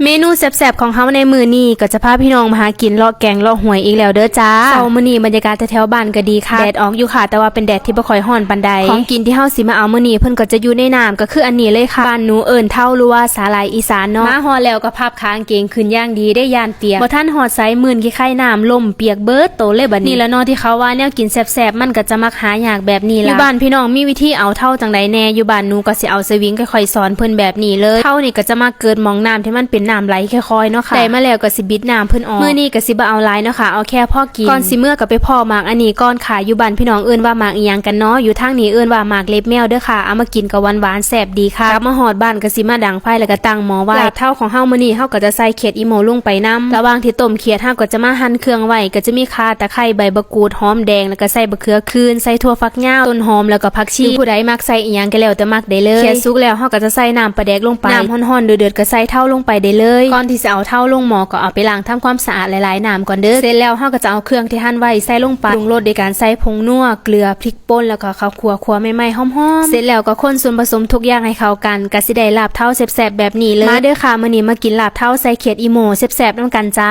เมนูแซ่บๆของเฮาในมื้อนี้ก็จะพาพี่น้องมาหากินเลาะแกงเลาะหวยอีกแล้วเด้อจ้าเช้ามื้อนี้บรรยากาศแถวๆบ้านก็ดีค่ะแดดออกอยู่ค่ะแต่ว่าเป็นแดดที่บ่ค่อยร้อนปานใดของกินที่เฮาสิมาเอามื้อนี้เพิ่นก็จะอยู่ในน้ำก็คืออันนี้เลยค่ะบ้านหนูเอิ้นเท่าหรือว่าสาหร่ายอีสานเนาะมาฮอดแล้วก็พับขางเกงขึ้นอย่างดีได้ย่านเปียกบ่ทันฮอดไสมื่นขี้ไข่น้ำล่มเปียกเบิดโตเลยบัดนี้แล้วเนาะที่เขาว่าแนวกินแซ่บๆมันก็จะมักหายากแบบนี้ล่ะอยู่บ้านพี่น้องมีวิธีเอาเท่าจังไดแน่อยู่บ้านหนูก็สิเอาสวิงค่อยๆสอนเพิ่นแบบนี้เลยเท่านี่ก็จะมาเกิดหม่องน้ำที่มันเป็นน้ำไหลค่อยๆเนาะค่ะได้มาแล้วก็สิบิดน้ำเพิ่นออกมื้อนี้ก็สิบ่เอาหลายเนาะค่ะเอาแค่พอกินก่อนสิเมื่อก็ไปพ่อหมากอันนี้ก่อนค่ะอยู่บ้านพี่น้องเอิ้นว่าหมากอีหยังกันเนาะอยู่ทางนี้เอิ้นว่าหมากเล็บแมวเด้อค่ะเอามากินกับหวานๆแซ่บดีค่ะกลับมาฮอดบ้านก็สิมาดังไฟแล้วก็ตั้งหม้อไว้ลาบเท่าของเฮามื้อนี้เฮาก็จะใส่เขียดอีโมลงไปนํระหว่างที่ต้มเขียดเฮาก็จะมาหั่นเครื่องไว้ก็จะมีข่าตะไคร้ใบมะกรูดหอมแดงแล้วก็ใส่บะเขือคืนใส่ถั่วฝักยาวต้นหอมแล้วก็ผักชีผู้ใดมักใส่อีหยังก็แล้วแต่มักได้เลยเขียดสุกแล้วเฮาก็จะใส่น้ำปลาแดกลงไปน้ำร้อนๆเดือดๆก็ใส่เท่าลงไปได้เลยก่อนที่จะเอาเท่าลงหม้อก็เอาไปล้างทำความสะอาดหลายๆน้ำก่อนเด้อเสร็จแล้วเฮาก็จะเอาเครื่องที่หั่นไว้ใส่ลงไปปรุงรสด้วยการใส่ผงนัวเกลือพริกป่นแล้วก็ข้าวคั่วใหม่ๆหอมๆเสร็จแล้วก็คนส่วนผสมทุกอย่างให้เข้ากันก็สิได้ลาบเท่าแซ่บๆแบบนี้เลยมาเด้อค่ะมื้อนี้มากินลาบเท่าใส่เขียดอีโมแซ่บๆนำกันจ้า